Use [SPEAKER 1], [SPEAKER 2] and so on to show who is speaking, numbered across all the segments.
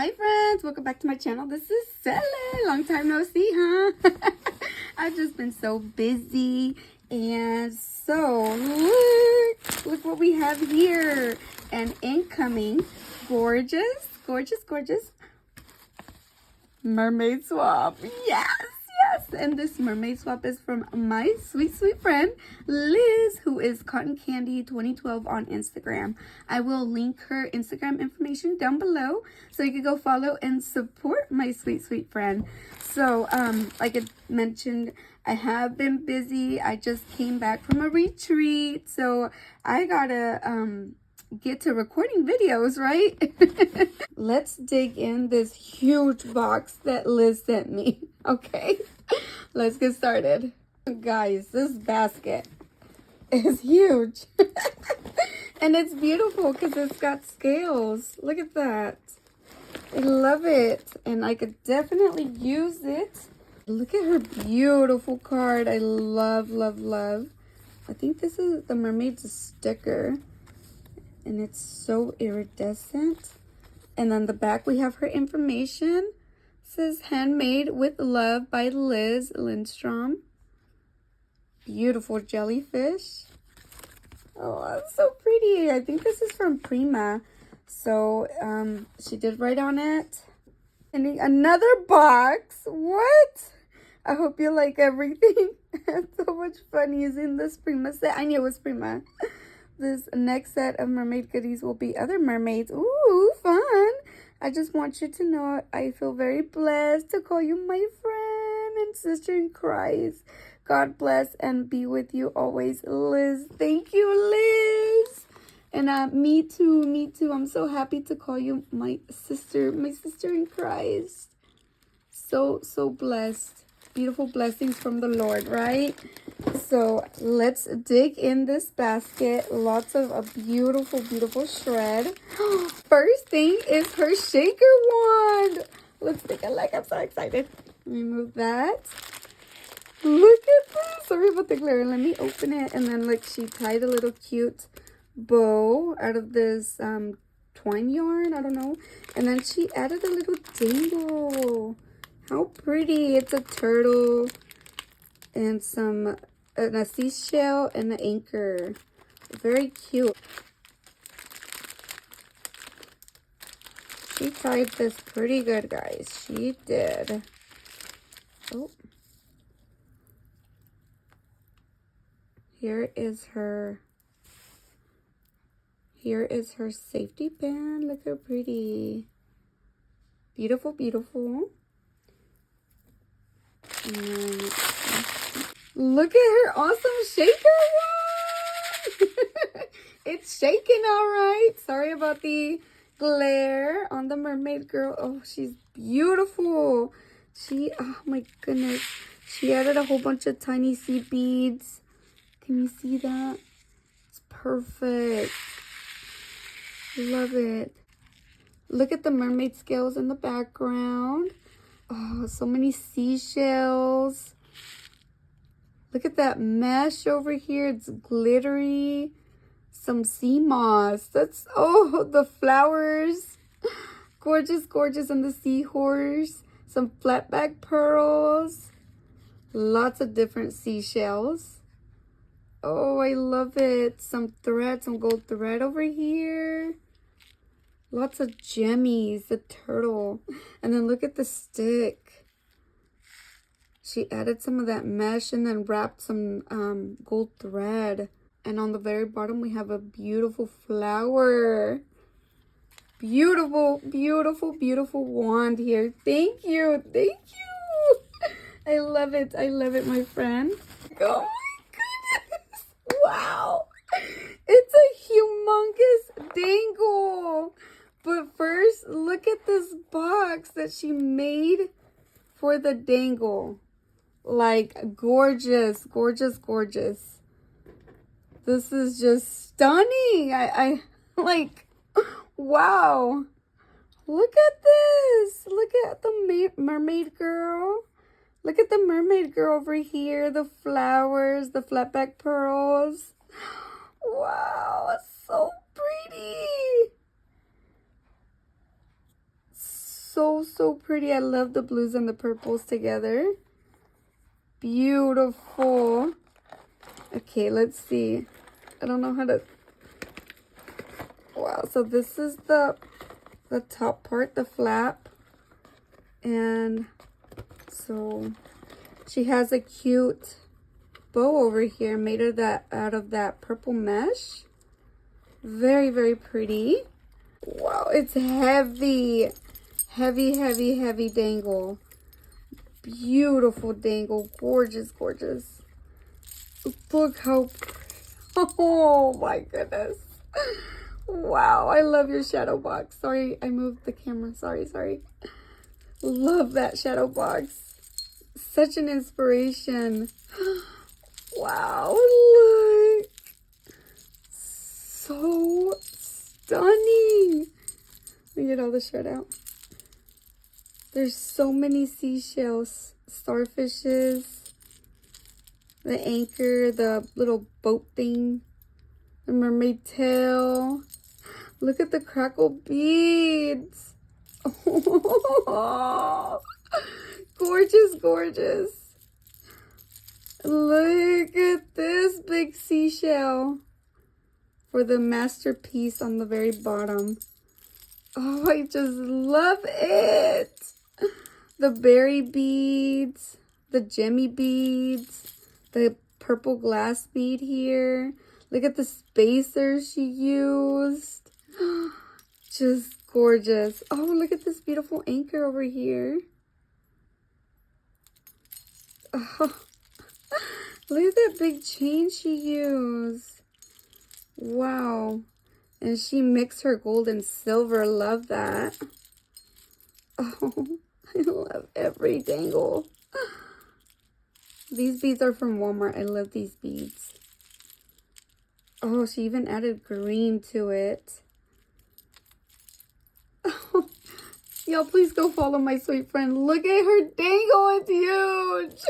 [SPEAKER 1] Hi friends, welcome back to my channel. This is Sally. Long time no see, huh? I've just been so busy. And so, look what we have here. An incoming gorgeous mermaid swap. Yes. And this mermaid swap is from my sweet friend Liz, who is Cotton Candy 2012 on Instagram. I will link her Instagram information down below so you can go follow and support my sweet friend. So like I mentioned, I have been busy. I just came back from a retreat, so I gotta get to recording videos, right? Let's dig in this huge box that Liz sent me. Okay, let's get started. Guys, this basket is huge. And it's beautiful because it's got scales. Look at that. I love it. And I could definitely use it. Look at her beautiful card. I love. I think this is the mermaid's sticker. And it's so iridescent. And on the back we have her information. It says handmade with love by Liz Lindstrom. Beautiful jellyfish. Oh, that's so pretty. I think this is from Prima. So she did write on it. And another box. What? I hope you like everything. So much fun using this Prima set. I knew it was Prima. This next set of mermaid goodies will be other mermaids. Ooh, fun. I just want you to know I feel very blessed to call you my friend and sister in Christ. God bless and be with you always, Liz. Thank you, Liz. And me too. I'm so happy to call you my sister in Christ. So blessed. Beautiful blessings from the Lord, right? So let's dig in this basket. Lots of a beautiful shred. First thing is her shaker wand. Let's take a look. I'm so excited. Remove that. Look at this. Sorry about the glare. Let me open it. And then look, she tied a little cute bow out of this twine yarn. I don't know. And then she added a little dangle. How pretty. It's a turtle and a seashell and an anchor. Very cute. She tied this pretty good, guys. She did. Oh. Here is her safety band. Look how pretty. Beautiful. And look at her awesome shaker wand. It's shaking all right. Sorry about the glare on the mermaid girl. Oh, she's beautiful. Oh my goodness. She added a whole bunch of tiny seed beads. Can you see that? It's perfect. Love it. Look at the mermaid scales in the background. Oh, so many seashells. Look at that mesh over here. It's glittery. Some sea moss. The flowers. Gorgeous. And the seahorse. Some flatback pearls. Lots of different seashells. Oh, I love it. Some thread, some gold thread over here. Lots of gemmies, the turtle. And then look at the stick. She added some of that mesh and then wrapped some gold thread. And on the very bottom, we have a beautiful flower. Beautiful wand here. Thank you. I love it, my friend. Oh my goodness. Wow. It's a humongous dangle. But first, look at this box that she made for the dangle. Like, gorgeous. This is just stunning. I like, wow. Look at this. Look at the mermaid girl. Look at the mermaid girl over here. The flowers, the flatback pearls. Wow, so pretty. so pretty. I love the blues and the purples together. Beautiful. Okay, let's see. I don't know how to... Wow, so this is the top part, the flap. And so she has a cute bow over here made of out of that purple mesh. Very pretty. Wow, it's heavy. Heavy dangle. Beautiful dangle. Gorgeous. Look how... Oh my goodness. Wow, I love your shadow box. Sorry, I moved the camera. Sorry. Love that shadow box. Such an inspiration. Wow, look. So stunning. Let me get all the shirt out. There's so many seashells, starfishes, the anchor, the little boat thing, the mermaid tail. Look at the crackle beads. Oh, gorgeous. Look at this big seashell for the masterpiece on the very bottom. Oh, I just love it. The berry beads, the gemmy beads, the purple glass bead here. Look at the spacers she used. Just gorgeous. Oh, look at this beautiful anchor over here. Oh, look at that big chain she used. Wow. And she mixed her gold and silver. Love that. Oh, I love every dangle. These beads are from Walmart. I love these beads. Oh, she even added green to it. Oh, y'all, please go follow my sweet friend. Look at her dangle. It's huge.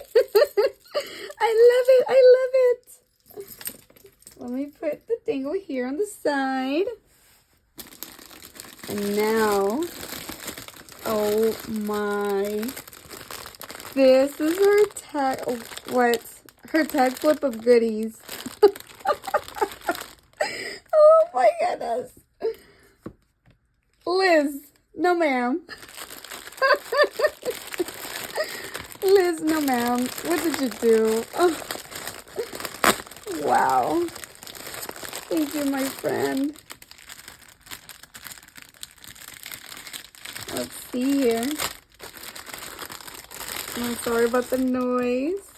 [SPEAKER 1] I love it. Let me put the dangle here on the side. And now, oh my, this is her tag, her tag flip of goodies. Oh my goodness. Liz, no ma'am. Liz, no ma'am. What did you do? Oh. Wow. Thank you, my friend. Let's see here. I'm sorry about the noise.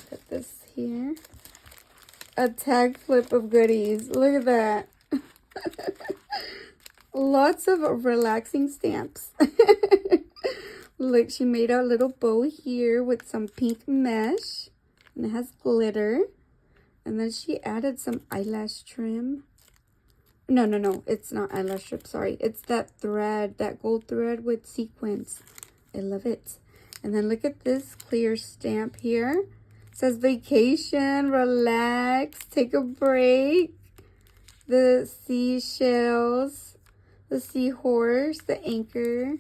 [SPEAKER 1] Put this here. A tag flip of goodies. Look at that. Lots of relaxing stamps. Look, she made a little bow here with some pink mesh. And it has glitter. And then she added some eyelash trim. No. It's not eyelash trim. Sorry. It's that thread, that gold thread with sequins. I love it. And then look at this clear stamp here. It says vacation, relax, take a break. The seashells, the seahorse, the anchor.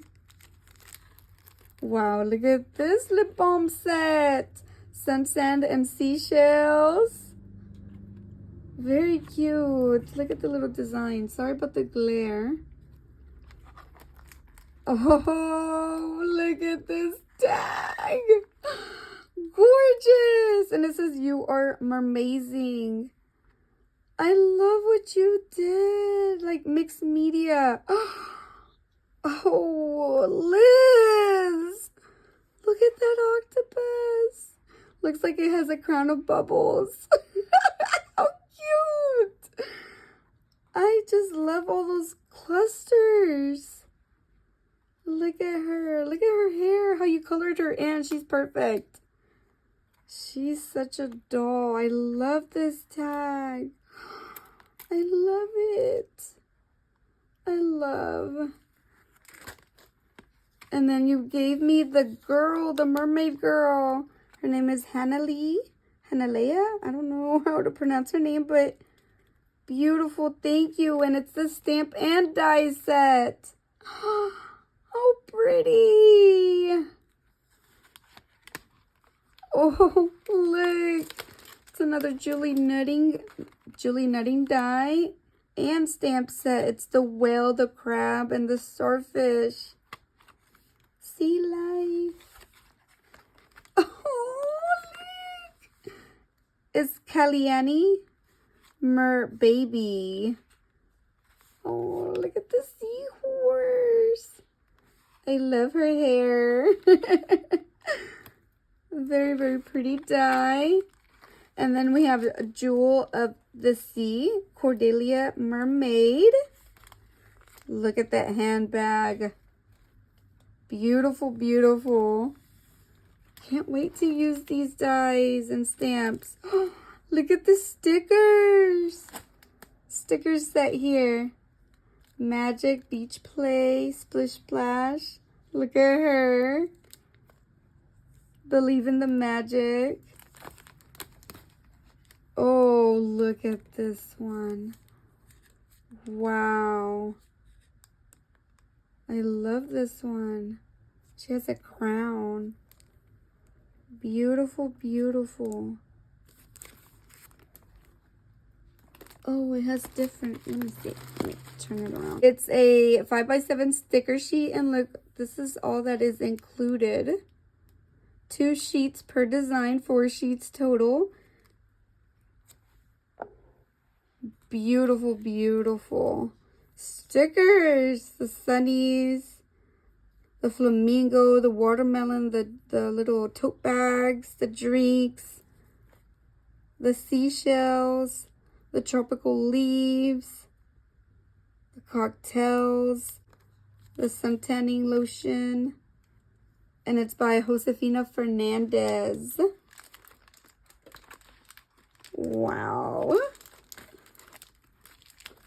[SPEAKER 1] Wow, look at this lip balm set. Sun, sand, and seashells. Very cute. Look at the little design. Sorry about the glare. Oh, look at this tag. Gorgeous. And it says, you are mermazing. I love what you did. Like mixed media. Oh, Liz. Look at that octopus. Looks like it has a crown of bubbles. How cute. I just love all those clusters. Look at her. Look at her hair. How you colored her in. She's perfect. She's such a doll. I love this tag. I love it. I love. And then you gave me the girl, the mermaid girl. Her name is Hanalea. I don't know how to pronounce her name, but beautiful. Thank you. And it's the stamp and die set. How pretty. Oh, look. It's another Julie Nutting die and stamp set. It's the whale, the crab, and the starfish. Sea life. Oh, look. It's Kaliani baby. Oh, look at the seahorse. I love her hair. Very, very pretty die. And then we have a Jewel of the Sea, Cordelia Mermaid. Look at that handbag. Beautiful, beautiful. Can't wait to use these dies and stamps. Look at the stickers. Sticker set here. Magic, Beach Play, Splish Splash. Look at her. Believe in the magic. Oh, look at this one. Wow. I love this one. She has a crown. Beautiful, beautiful. Oh, it has different, let me see. Let me turn it around. It's a 5x7 sticker sheet, and look, this is all that is included. 2 sheets per design, 4 sheets total. Beautiful, beautiful. Stickers, the sunnies, the flamingo, the watermelon, the little tote bags, the drinks, the seashells, the tropical leaves, the cocktails, the sun tanning lotion, and it's by Josefina Fernandez. Wow.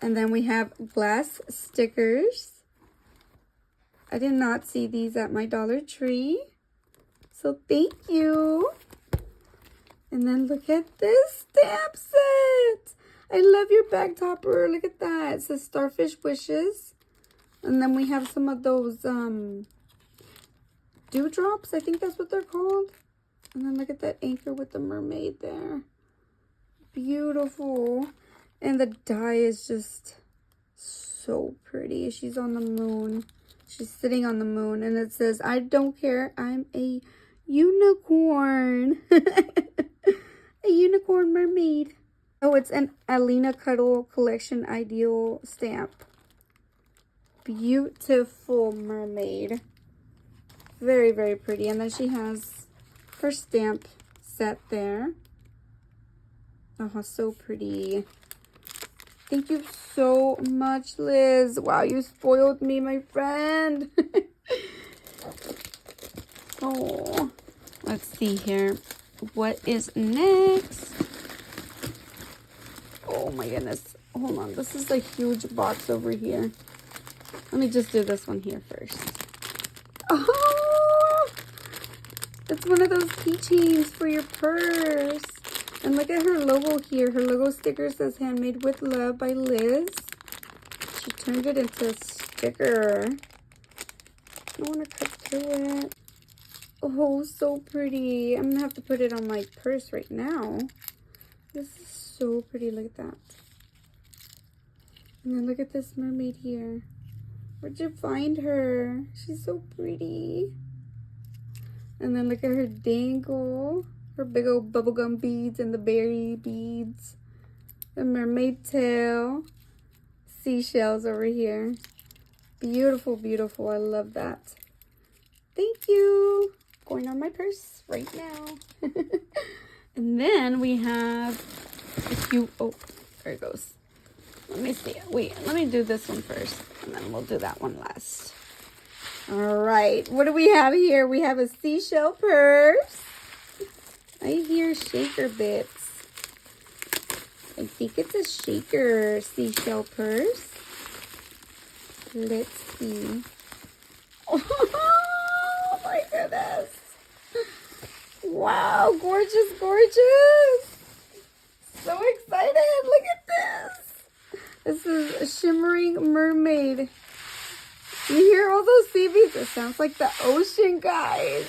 [SPEAKER 1] And then we have glass stickers. I did not see these at my Dollar Tree, so thank you. And then look at this stamp set. I love your bag topper. Look at that. It says Starfish Wishes. And then we have some of those dewdrops. I think that's what they're called. And then look at that anchor with the mermaid there. Beautiful. And the die is just so pretty. She's on the moon. She's sitting on the moon. And it says, I don't care. I'm a unicorn. A unicorn mermaid. Oh, it's an Alina Cuddle Collection Ideal stamp. Beautiful mermaid. Very, very pretty. And then she has her stamp set there. Oh, so pretty. Thank you so much, Liz. Wow, you spoiled me, my friend. Oh, let's see here. What is next? Oh my goodness. Hold on. This is a huge box over here. Let me just do this one here first. Oh, it's one of those keychains for your purse. And look at her logo here. Her logo sticker says Handmade with Love by Liz. She turned it into a sticker. I want to cut through it. Oh, so pretty. I'm going to have to put it on my purse right now. This is so pretty. Look at that. And then look at this mermaid here. Where'd you find her? She's so pretty. And then look at her dangle. Her big old bubblegum beads and the berry beads. The mermaid tail. Seashells over here. Beautiful, beautiful. I love that. Thank you. Going on my purse right now. And then we have a cute, oh, there it goes. Let me see. Wait, let me do this one first. And then we'll do that one last. All right. What do we have here? We have a seashell purse. I hear shaker bits. I think it's a shaker seashell purse. Let's see. Oh my goodness. Wow, gorgeous, gorgeous. So excited. Look at this. This is a shimmering mermaid. You hear all those sea beats? A It sounds like the ocean, guys.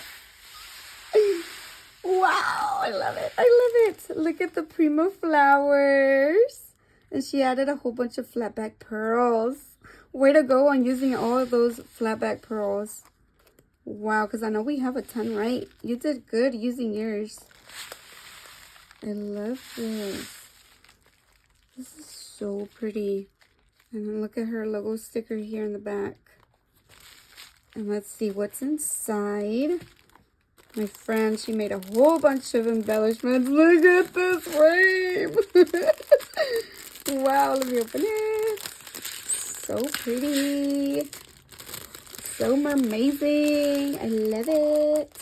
[SPEAKER 1] Wow, I love it. I love it. Look at the prima flowers. And she added a whole bunch of flatback pearls. Way to go on using all of those flatback pearls. Wow, because I know we have a ton, right? You did good using yours. I love this. This is so pretty. And then look at her logo sticker here in the back. And let's see what's inside. My friend, she made a whole bunch of embellishments. Look at this frame. Wow, let me open it. So pretty. So mermazing. I love it.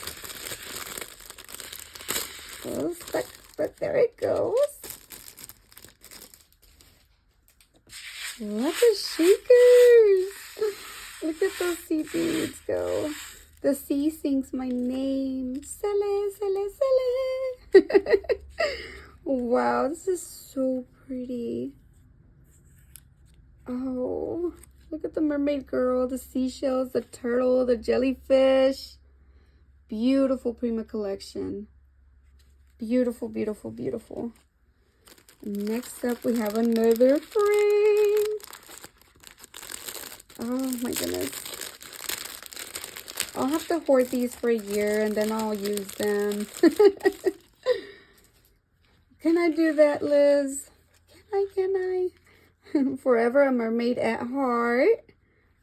[SPEAKER 1] Oh, stuck, but there it goes. Lots of shakers. Look at those sea beads go. The sea sings my name. Sele, sele, sele. Wow, this is so pretty. Oh, look at the mermaid girl, the seashells, the turtle, the jellyfish. Beautiful Prima collection. Beautiful, beautiful, beautiful. Next up, we have another frame. Oh my goodness. I'll have to hoard these for a year and then I'll use them. Can I do that, Liz? Can I? Forever a mermaid at heart.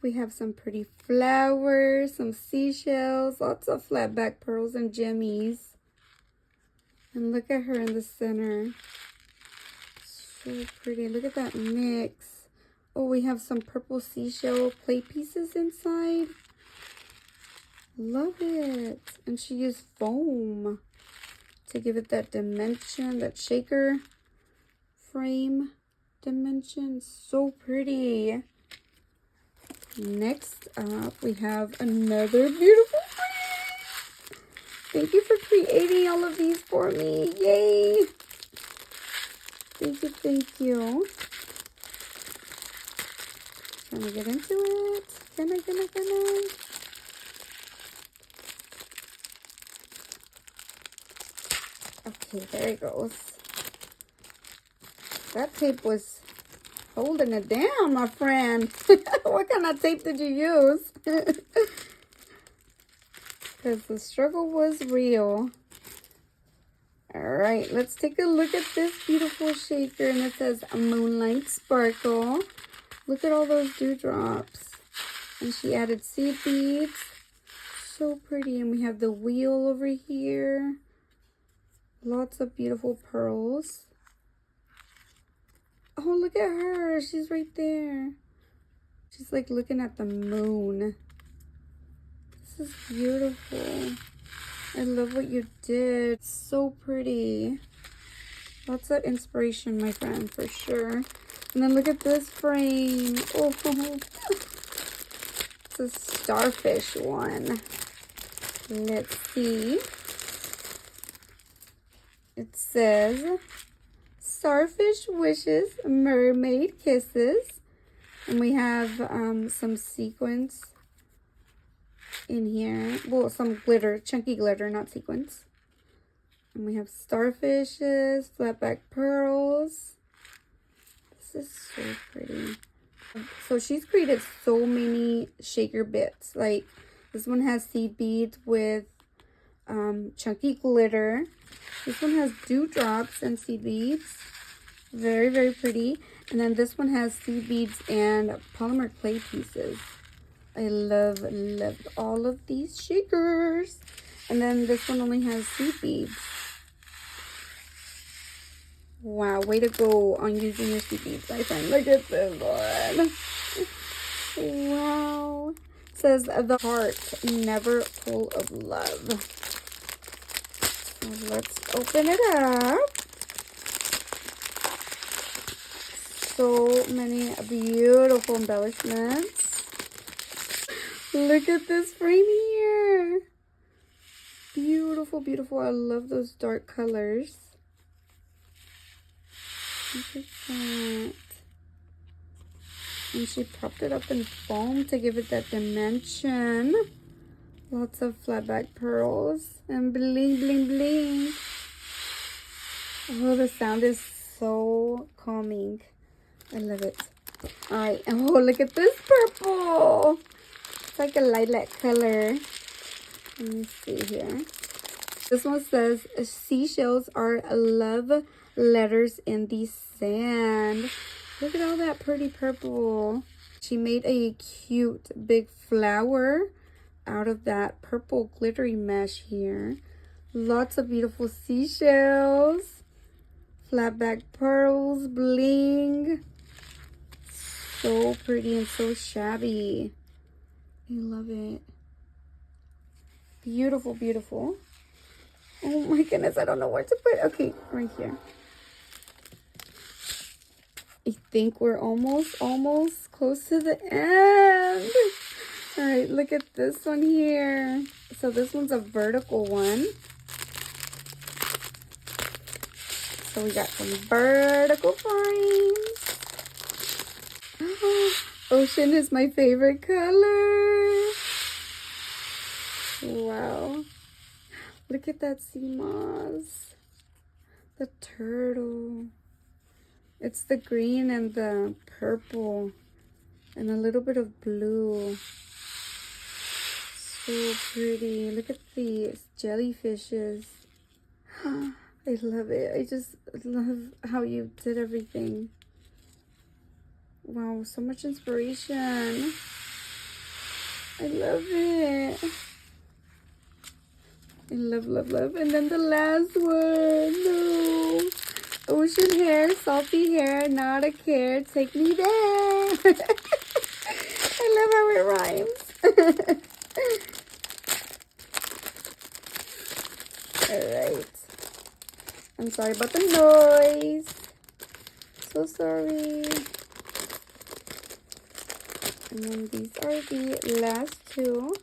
[SPEAKER 1] We have some pretty flowers, some seashells, lots of flatback pearls and jimmies. And look at her in the center. So pretty. Look at that mix. Oh, we have some purple seashell play pieces inside. Love it. And she used foam to give it that dimension, that shaker frame dimension. So pretty. Next up, we have another beautiful frame. Thank you for creating all of these for me. Yay. Thank you, thank you. Trying to get into it. Can I? Okay, there it goes. That tape was holding it down, my friend. What kind of tape did you use? Because the struggle was real. Alright, let's take a look at this beautiful shaker. And it says Moonlight Sparkle. Look at all those dewdrops. And she added seed beads. So pretty. And we have the wheel over here. Lots of beautiful pearls. Oh, look at her. She's right there. She's like looking at the moon. This is beautiful. I love what you did. So pretty. Lots of inspiration, my friend, for sure. And then look at this frame. Oh, it's a starfish one. Let's see. It says, Starfish Wishes, Mermaid Kisses. And we have some sequins in here. Well, some glitter, chunky glitter, not sequins. And we have starfishes, flatback pearls. This is so pretty. So she's created so many shaker bits. Like this one has seed beads with chunky glitter. This one has dewdrops and seed beads. Very, very pretty. And then this one has seed beads and polymer clay pieces. I love all of these shakers. And then this one only has seed beads. Wow, way to go on using your seed beads, my friend. Look at this one. Wow. It says, the heart never full of love. So let's open it up. So many beautiful embellishments. Look at this frame here. Beautiful, beautiful. I love those dark colors. Look at that. And she propped it up in foam to give it that dimension. Lots of flat back pearls and bling, bling, bling. Oh, the sound is so calming. I love it. All right. Oh, look at this purple. It's like a lilac color. Let me see here. This one says, seashells are love letters in the sand. Look at all that pretty purple. She made a cute big flower out of that purple glittery mesh here. Lots of beautiful seashells. Flat back pearls, bling. So pretty and so shabby. I love it. Beautiful, beautiful. Oh my goodness, I don't know where to put it. Okay, right here. I think we're almost close to the end. All right, look at this one here. So this one's a vertical one. So we got some vertical frames. Oh, ocean is my favorite color. Wow. Look at that sea moss. The turtle. It's the green and the purple and a little bit of blue. So pretty. Look at these jellyfishes. I love it. I just love how you did everything. Wow, so much inspiration. I love it. I love, love, love. And then the last one. No. Ocean hair, salty hair, not a care. Take me there. I love how it rhymes. Alright. I'm sorry about the noise. So sorry. And then these are the last two.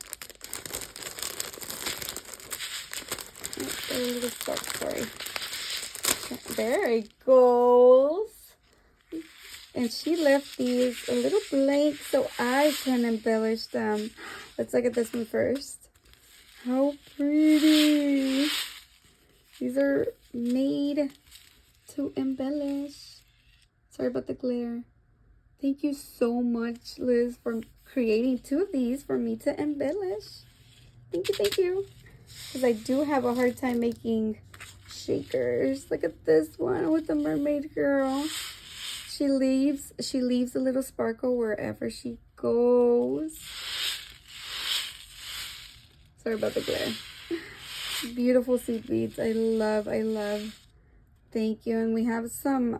[SPEAKER 1] Oh, a little stuck, sorry. There it goes. And she left these a little blank so I can embellish them. Let's look at this one first. How pretty. These are made to embellish. Sorry about the glare. Thank you so much, Liz, for creating two of these for me to embellish. Thank you, thank you. Because I do have a hard time making shakers. Look at this one with the mermaid girl. She leaves a little sparkle wherever she goes. Sorry about the glare. Beautiful seed beads. I love. Thank you. And we have some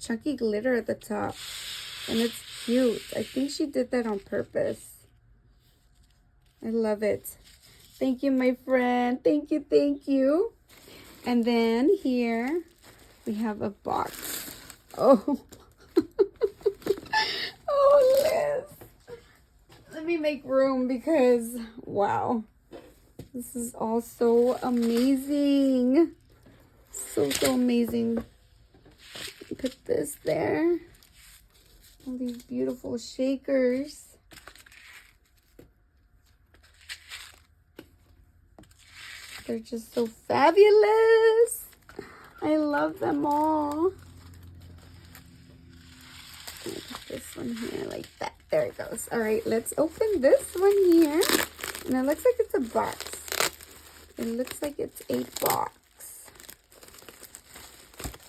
[SPEAKER 1] chunky glitter at the top. And it's cute. I think she did that on purpose. I love it. Thank you, my friend. Thank you, thank you. And then here we have a box. Oh. Oh, Liz. Let me make room because, wow. This is all so amazing. So amazing. Put this there. All these beautiful shakers. They're just so fabulous. I love them all. Put this one here like that. There it goes. All right, let's open this one here. And it looks like it's a box. It looks like it's a box.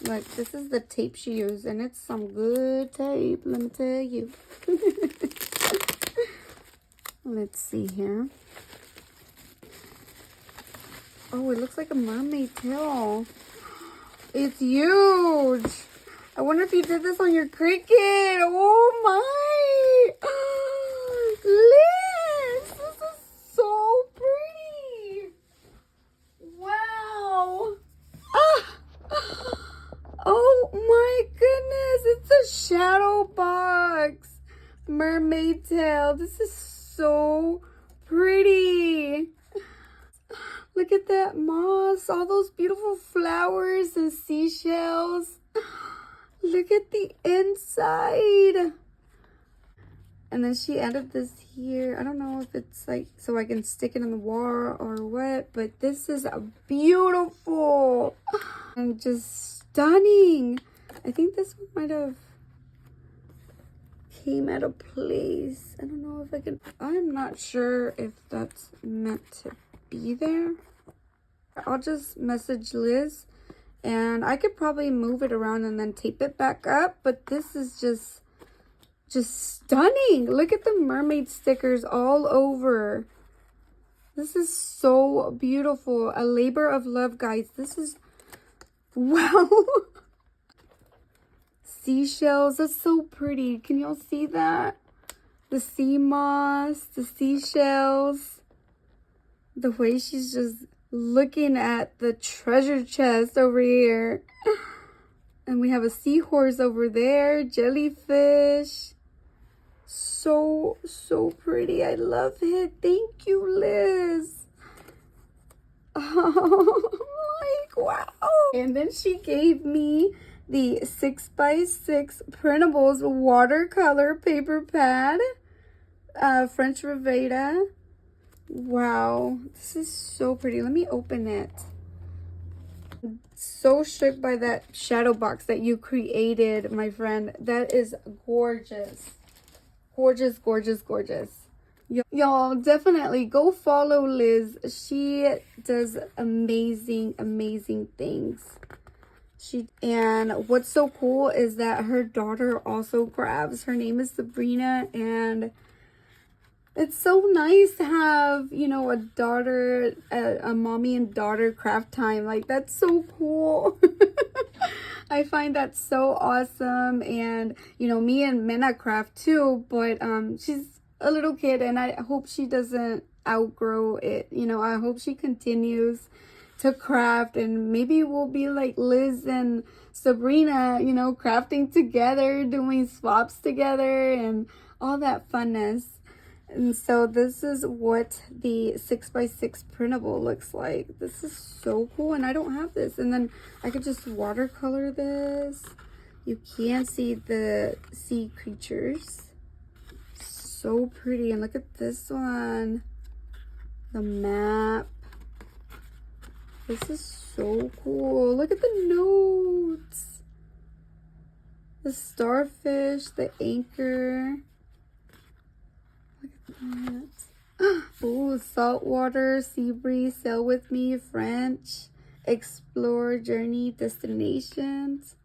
[SPEAKER 1] Look, this is the tape she used, and it's some good tape, let me tell you. Let's see here. Oh, it looks like a mermaid tail. It's huge. I wonder if you did this on your Cricut. Oh my. Liz, this is so pretty. Wow. Oh my goodness. It's a shadow box. Mermaid tail. This is so pretty. Look at that moss, all those beautiful flowers and seashells. Look at the inside. And then she added this here. I don't know if it's like so I can stick it in the wall or what, but this is beautiful and just stunning. I think this one might have came at a place. I don't know if I can. I'm not sure if that's meant to be there. I'll just message Liz, and I could probably move it around and then tape it back up, but this is just stunning. Look at the mermaid stickers all over. This is so beautiful. A labor of love, guys. This is wow. Seashells. That's so pretty. Can y'all see that? The sea moss, the seashells. The way she's just looking at the treasure chest over here. And we have a seahorse over there. Jellyfish. So pretty. I love it. Thank you, Liz. Oh, like, wow. And then she gave me the 6x6 printables watercolor paper pad. French Riviera. Wow. This is so pretty. Let me open it. So shook by that shadow box that you created, my friend. That is gorgeous. Gorgeous, gorgeous, gorgeous. Y'all definitely go follow Liz. She does amazing, amazing things. And what's so cool is that her daughter also crafts. Her name is Sabrina, and it's so nice to have, you know, a daughter, a mommy and daughter craft time. Like, that's so cool. I find that so awesome. And, you know, me and Minna craft too, but she's a little kid, and I hope she doesn't outgrow it. You know, I hope she continues to craft, and maybe we'll be like Liz and Sabrina, you know, crafting together, doing swaps together, and all that funness. And so this is what the 6x6 printable looks like. This is so cool, and I don't have this. And then I could just watercolor this. You can see the sea creatures. So pretty. And look at this one. The map. This is so cool. Look at the notes. The starfish, the anchor. Look at that. Ooh, saltwater, sea breeze, sail with me, French, explore, journey, destinations.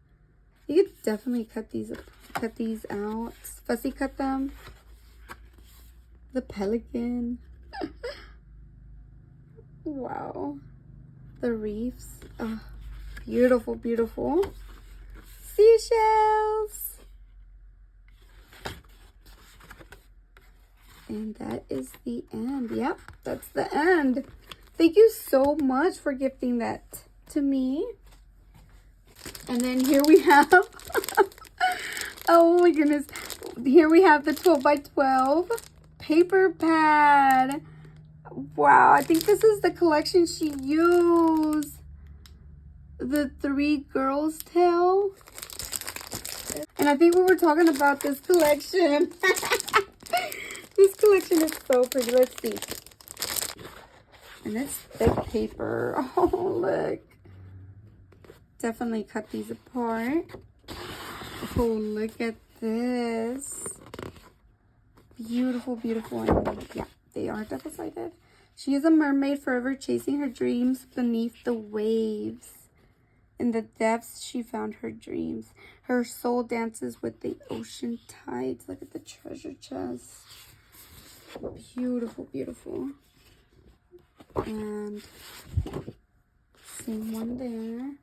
[SPEAKER 1] You could definitely cut these out. Fussy cut them. The pelican. Wow. The reefs. Oh, beautiful, beautiful. Seashells. And that is the end. Yep, that's the end. Thank you so much for gifting that to me. And then here we have, oh my goodness. Here we have the 12x12 paper pad. Wow, I think this is the collection she used. The 3 Girls Tale. And I think we were talking about this collection. This collection is so pretty. Let's see. And it's thick paper. Oh, look. Definitely cut these apart. Oh, look at this. Beautiful, beautiful. And yeah, they are double-sided. She is a mermaid forever chasing her dreams beneath the waves. In the depths, she found her dreams. Her soul dances with the ocean tides. Look at the treasure chest. Beautiful, beautiful. And same one there.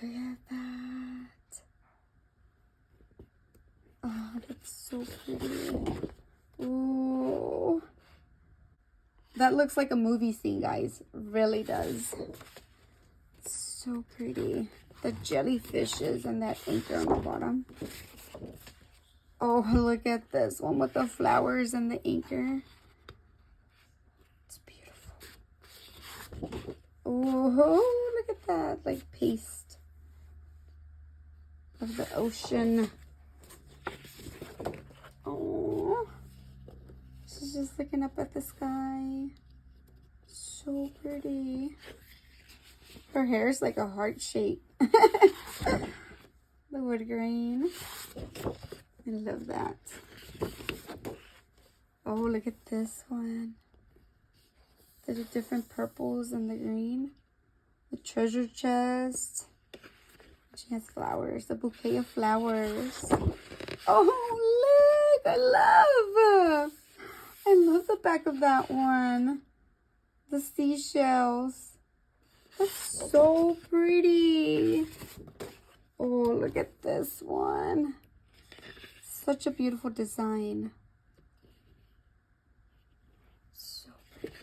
[SPEAKER 1] Look at that. Oh, that's so pretty. Ooh. That looks like a movie scene, guys. Really does. So pretty. The jellyfishes and that anchor on the bottom. Oh, look at this one with the flowers and the anchor. It's beautiful. Oh, look at that. Like paste of the ocean. Oh, looking up at the sky. So pretty. Her hair is like a heart shape. The wood grain. I love that. Oh, look at this one. The different purples and the green. The treasure chest. She has flowers. A bouquet of flowers. Oh, look. I love the back of that one. The seashells. That's so pretty. Oh, look at this one. Such a beautiful design. So pretty.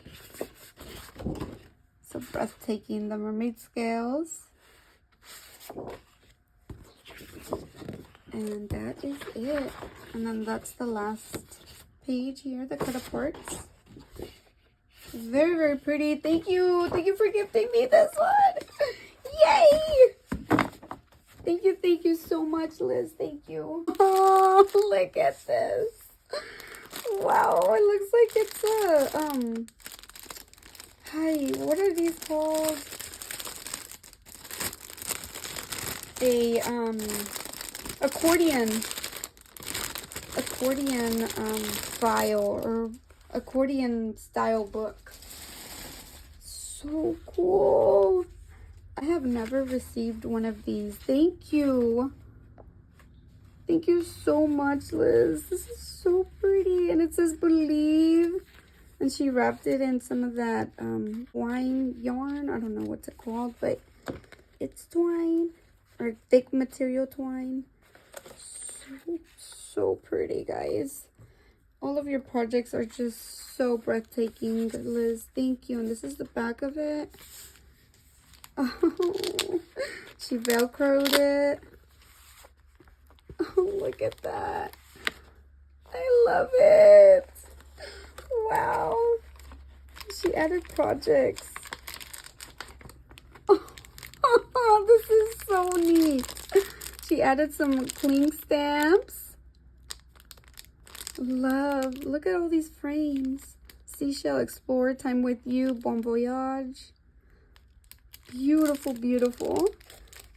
[SPEAKER 1] So breathtaking. The mermaid scales. And that is it. And then that's the last page here, the cut parts. Very, very pretty. Thank you. Thank you for gifting me this one. Yay! Thank you so much, Liz. Thank you. Oh, look at this. Wow, it looks like it's a, hi, what are these called? A, accordion file or accordion style book. So cool. I have never received one of these. Thank you. Thank you so much, Liz. This is so pretty. And it says believe. And she wrapped it in some of that twine yarn. I don't know what's it called, but it's twine or thick material twine. So pretty, guys. All of your projects are just so breathtaking, Liz. Thank you. And this is the back of it. Oh, she velcroed it. Oh, look at that. I love it. Wow. She added projects. Oh, this is so neat. She added some cling stamps. Love. Look at all these frames. Seashell Explorer, Time with You, Bon Voyage. Beautiful, beautiful.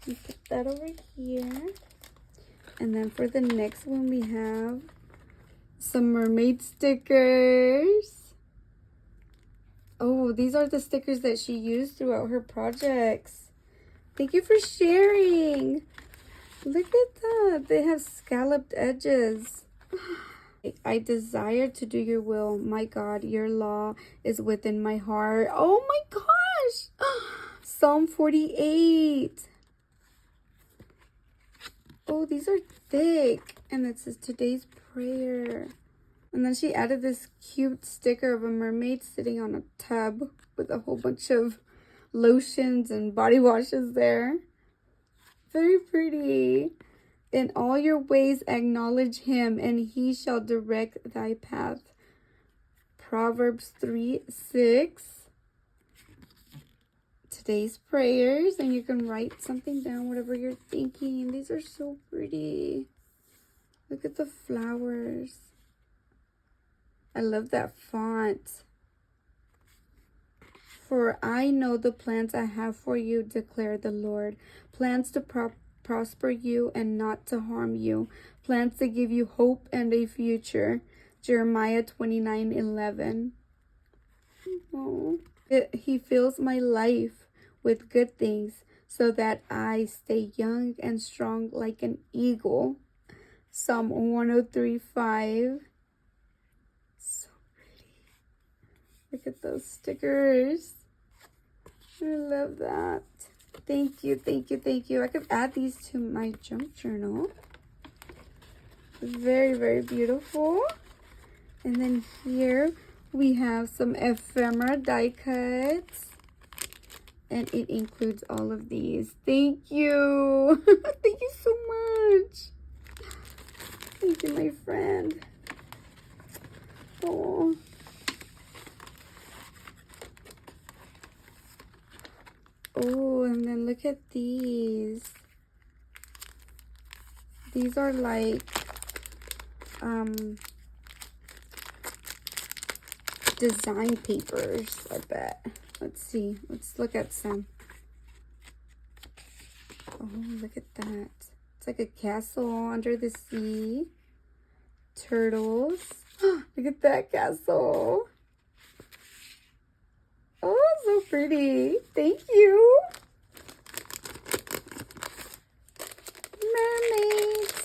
[SPEAKER 1] You put that over here. And then for the next one, we have some mermaid stickers. Oh, these are the stickers that she used throughout her projects. Thank you for sharing. Look at that. They have scalloped edges. I desire to do your will. My God, your law is within my heart. Oh my gosh. Psalm 48. Oh, these are thick. And it says today's prayer. And then she added this cute sticker of a mermaid sitting on a tub with a whole bunch of lotions and body washes there. Very pretty. In all your ways acknowledge him, and he shall direct thy path. Proverbs 3:6. Today's prayers, and you can write something down, whatever you're thinking. These are so pretty. Look at the flowers. I love that font. For I know the plans I have for you, declare the Lord. Plans to prosper you and not to harm you. Plans to give you hope and a future. Jeremiah 29:11. Oh, he fills my life with good things so that I stay young and strong like an eagle. Psalm 103:5. So pretty. Look at those stickers. I love that. Thank you, thank you, thank you. I could add these to my junk journal. Very, very beautiful. And then here we have some ephemera die cuts. And it includes all of these. Thank you. Thank you so much. Thank you, my friend. Oh. Oh, and then look at these. These are like design papers, I bet. Let's see. Let's look at some. Oh, look at that. It's like a castle under the sea. Turtles. Look at that castle. Oh, so pretty. Thank you. Mermaids.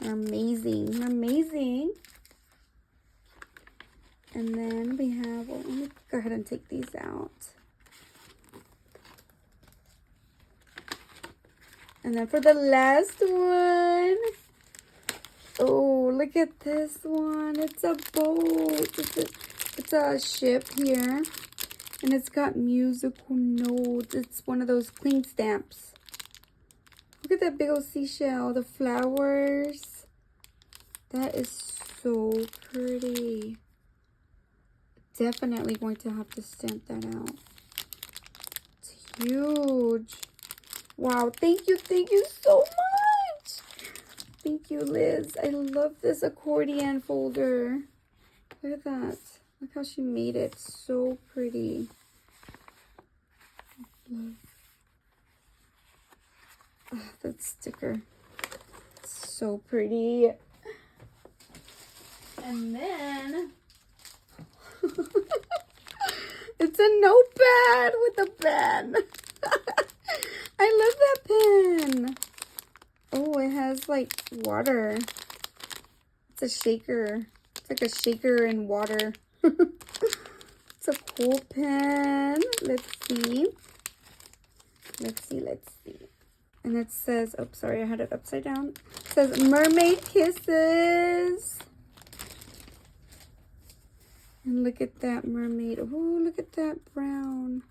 [SPEAKER 1] They're amazing. They're amazing. And then we have, well, let me go ahead and take these out. And then for the last one, oh, look at this one. It's a boat. It's a ship here. And it's got musical notes. It's one of those cling stamps. Look at that big old seashell. The flowers. That is so pretty. Definitely going to have to stamp that out. It's huge. Wow, thank you so much. Thank you, Liz. I love this accordion folder. Look at that. Look how she made it. So pretty. Love. Oh, that sticker. So pretty. And then it's a notepad with a pen. I love that pen. Oh, it has like water. It's a shaker. It's like a shaker in water. It's a cool pen. Let's see. Let's see. And it says, oh, sorry, I had it upside down. It says mermaid kisses. And look at that mermaid. Oh, look at that brown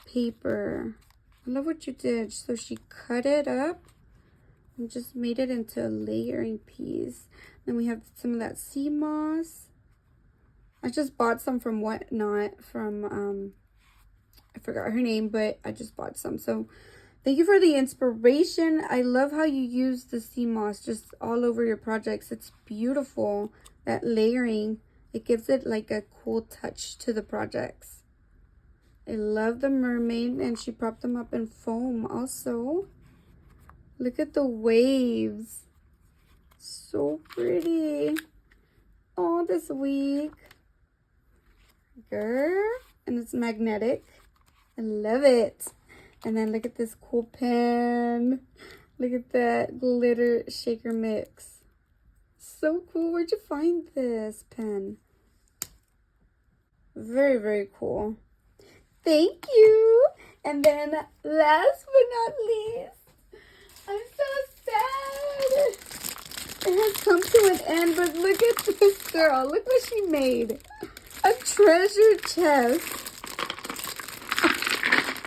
[SPEAKER 1] paper. I love what you did. So she cut it up and just made it into a layering piece. Then we have some of that sea moss. I just bought some from Whatnot from, I forgot her name, but I just bought some. So thank you for the inspiration. I love how you use the sea moss just all over your projects. It's beautiful. That layering, it gives it like a cool touch to the projects. I love the mermaid, and she propped them up in foam also. Look at the waves. So pretty. Oh, this week. Girl. And it's magnetic. I love it. And then look at this cool pen. Look at that glitter shaker mix. So cool. Where'd you find this pen? Very, very cool. Thank you. And then last but not least, I'm so sad. It has come to an end, but look at this girl. Look what she made. A treasure chest.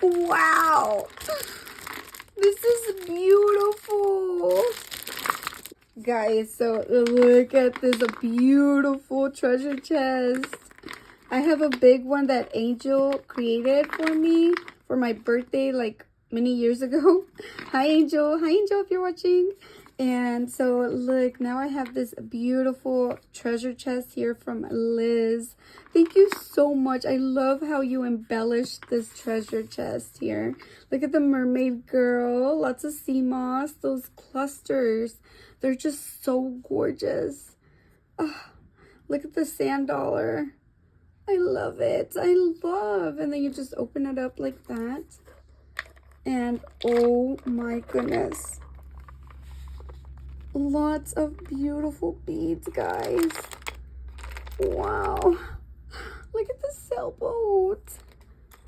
[SPEAKER 1] Wow. This is beautiful. Guys, so look at this beautiful treasure chest. I have a big one that Angel created for me for my birthday like many years ago. Hi, Angel. Hi, Angel, if you're watching. And so look, now I have this beautiful treasure chest here from Liz. Thank you so much. I love how you embellished this treasure chest here. Look at the mermaid girl. Lots of sea moss. Those clusters. They're just so gorgeous. Oh, look at the sand dollar. I love it. I love. And then you just open it up like that. And oh my goodness. Lots of beautiful beads, guys. Wow. Look at the sailboat.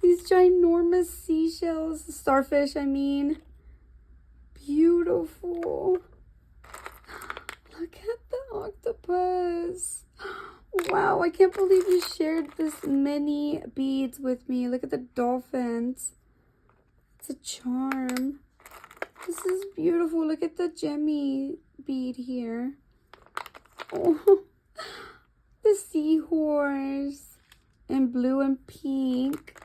[SPEAKER 1] These ginormous seashells. Starfish, I mean. Beautiful. Look at the octopus. Wow, I can't believe you shared this many beads with me. Look at the dolphins. It's a charm. This is beautiful. Look at the gemmy bead here. Oh, the seahorse in blue and pink.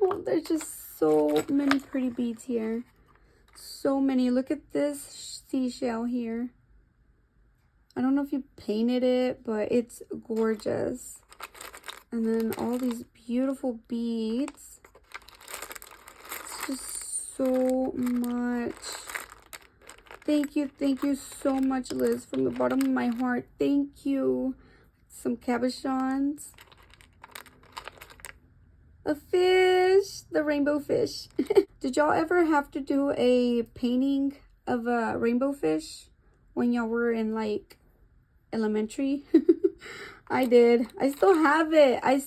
[SPEAKER 1] Oh, there's just so many pretty beads here. So many. Look at this seashell here. I don't know if you painted it, but it's gorgeous. And then all these beautiful beads. It's just so much. Thank you so much, Liz, from the bottom of my heart. Thank you. Some cabochons. A fish, the rainbow fish. Did y'all ever have to do a painting of a rainbow fish when y'all were in like elementary? I did. I still have it. I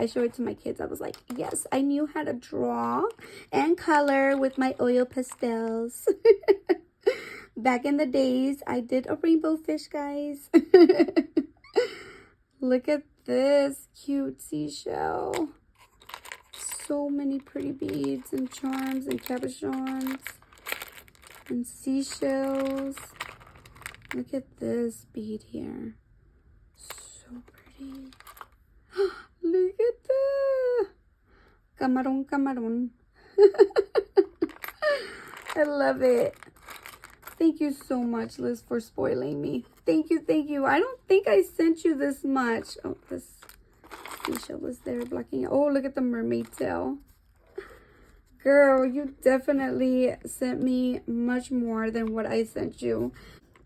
[SPEAKER 1] show it to my kids. I was like, yes, I knew how to draw and color with my oil pastels. Back in the days, I did a rainbow fish, guys. Look at this cute seashell. So many pretty beads and charms and cabochons and seashells. Look at this bead here. So pretty. Look at that. Camarón, camarón. I love it. Thank you so much, Liz, for spoiling me. Thank you. I don't think I sent you this much. Oh, this seashell was there blocking it. Oh, look at the mermaid tail. Girl, you definitely sent me much more than what I sent you.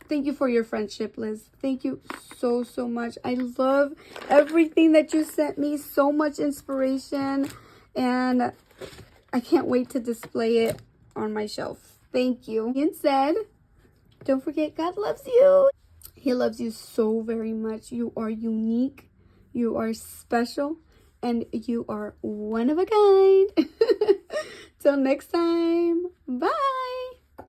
[SPEAKER 1] Thank you for your friendship, Liz. Thank you so much. I love everything that you sent me. So much inspiration. And I can't wait to display it on my shelf. Thank you. And said, don't forget, God loves you. He loves you so very much. You are unique. You are special. And you are one of a kind. Till next time. Bye.